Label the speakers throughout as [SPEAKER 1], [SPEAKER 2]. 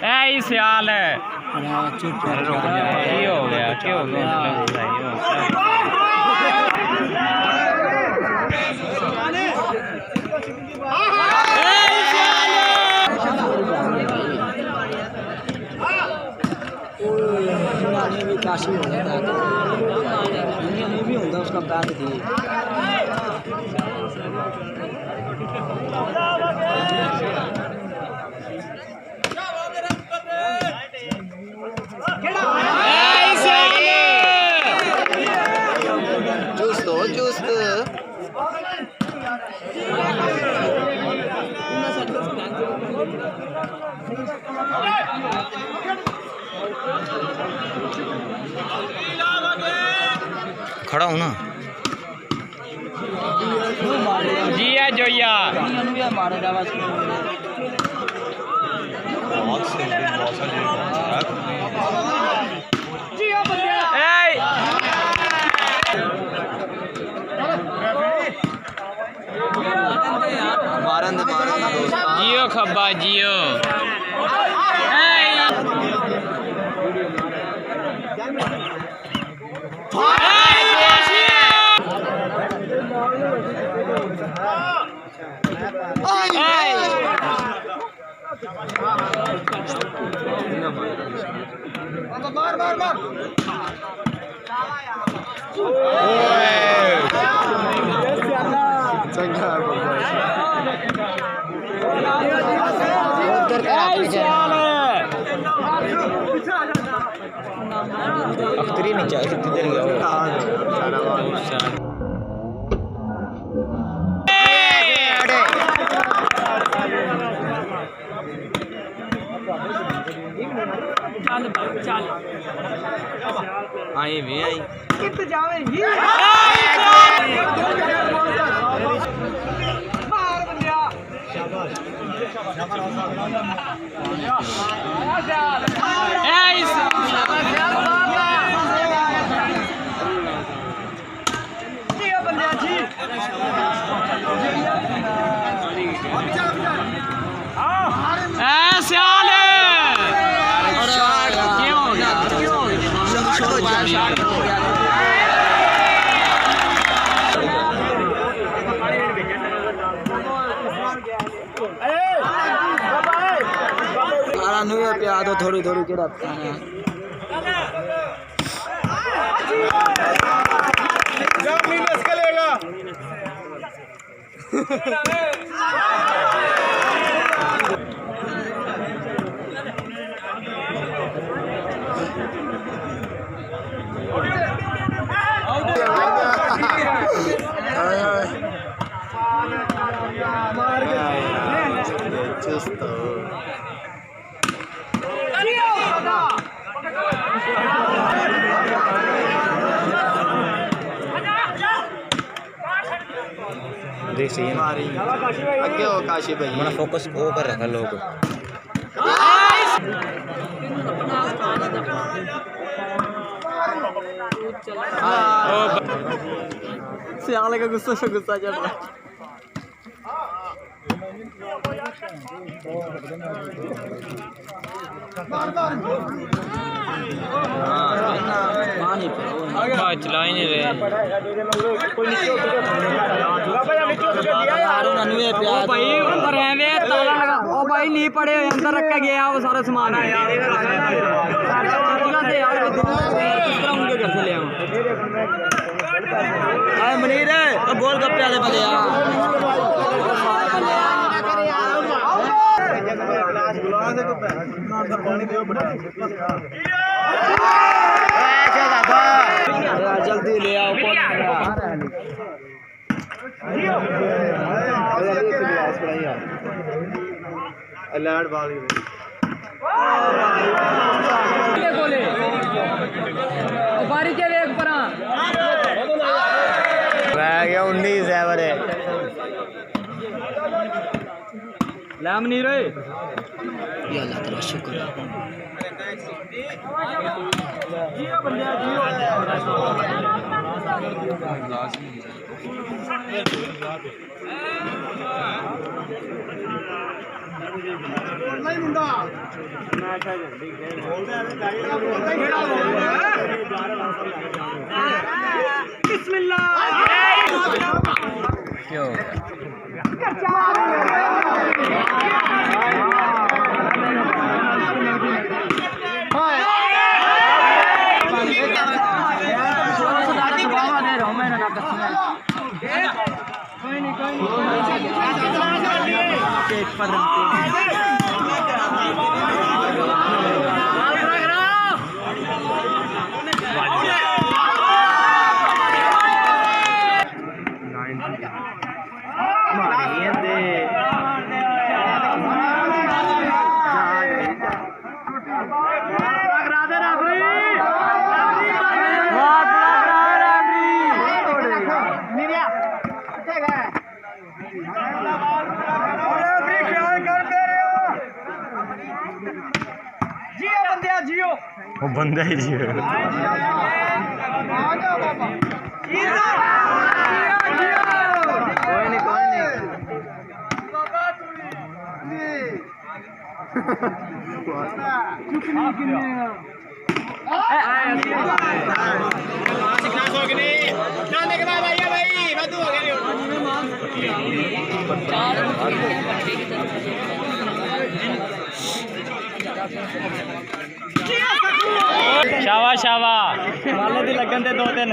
[SPEAKER 1] ऐ सियाल है।
[SPEAKER 2] चुप
[SPEAKER 1] ये हो गया क्या हो गया?
[SPEAKER 2] काशी हो जाता है दुनिया में भी होगा उसका बैग थी।
[SPEAKER 3] खड़ा हूँ ना
[SPEAKER 1] जिया जोया जियो खब्बा जियो
[SPEAKER 3] अख्तरी नहीं चाहिए किधर गया आई भी आई प्यार तो थोड़ी थोड़ी के रखता है देख सही आगे हो काशी भाई हमारा फोकस वो कर रखा लोग सियाले का गुस्सा से गुस्सा चल रहा
[SPEAKER 1] चला ही नहीं रहे
[SPEAKER 2] भाई नहीं पड़े अंदर रख के गया वो सारा सामान उनके घर से ले आए मनीर गोल गप्पे वाले बने जल्दी ले आओ बारी के वेग पर
[SPEAKER 3] गया 19 है बड़े
[SPEAKER 2] लाम नहीं रहे या अल्लाह तेरा शुक्र
[SPEAKER 1] क्यों
[SPEAKER 3] वो बंदा ही जी
[SPEAKER 1] शावा शावा
[SPEAKER 2] माले दी लगन ते 2-3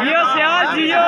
[SPEAKER 1] जियो सियाल जियो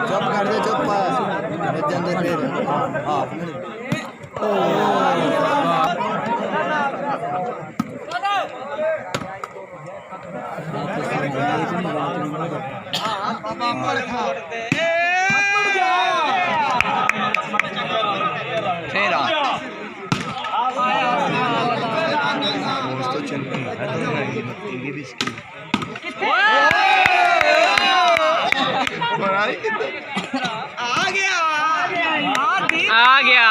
[SPEAKER 3] चुप कर दे चुप
[SPEAKER 1] आ गया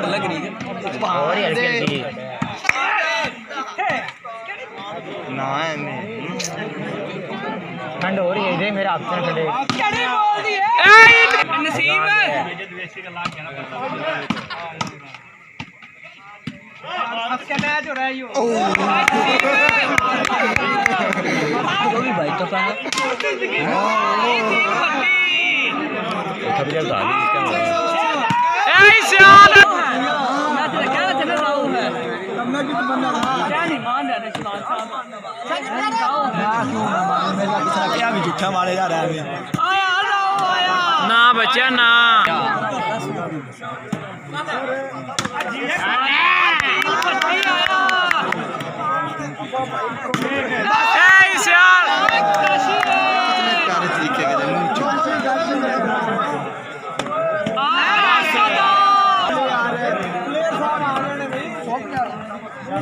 [SPEAKER 3] लग रही है
[SPEAKER 1] नसीब
[SPEAKER 2] भाई तो क्या भी झूठा मारे जा रहा है
[SPEAKER 1] ना बच्चा ना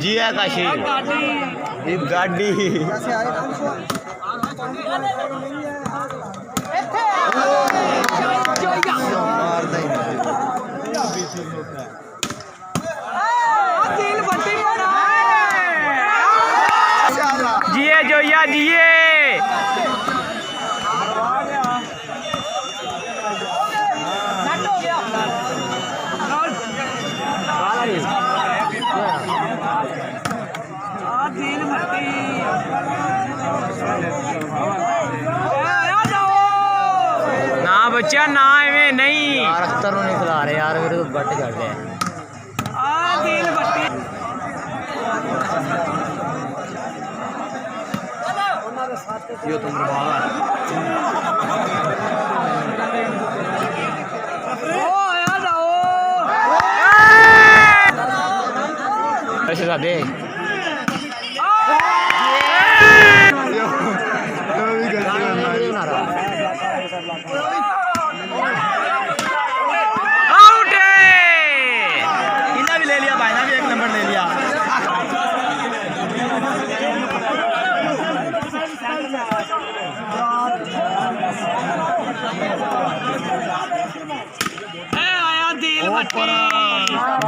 [SPEAKER 3] जी है काशी एक गाड़ी
[SPEAKER 1] जिए जोया जिए ना बच्चा ना एवें नहीं
[SPEAKER 3] यार अख्तर नहीं खिला रहे यार मेरे को बट चढ़ रहे हैं यो तुम ऐसे सादे
[SPEAKER 1] आउट है
[SPEAKER 2] इन्हें भी ले लिया भाई ने भी 1 नंबर ले लिया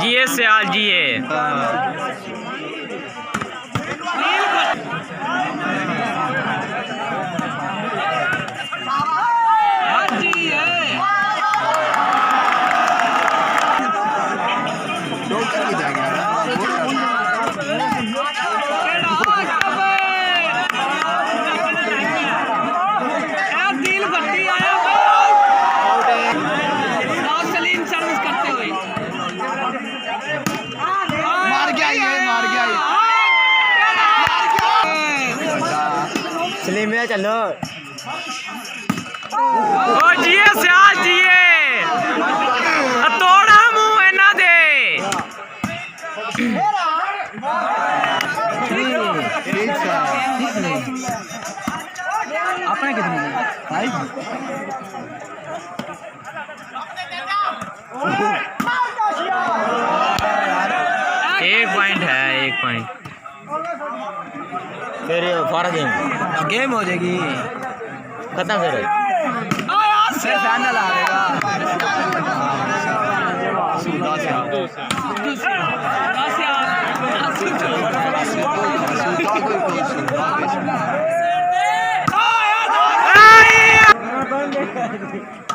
[SPEAKER 1] जिए सियाल जिए
[SPEAKER 3] सलीम भैया चलो
[SPEAKER 1] ओ जिए सियाल जिए तोड़ा मुंह इन्हां दे
[SPEAKER 2] अपने कितने भाई
[SPEAKER 1] 1 पॉइंट है 1 पॉइंट
[SPEAKER 3] फिर फॉर
[SPEAKER 2] गेम हो जाएगी
[SPEAKER 3] खत्म फिर
[SPEAKER 2] फाइनल आएगा
[SPEAKER 1] आ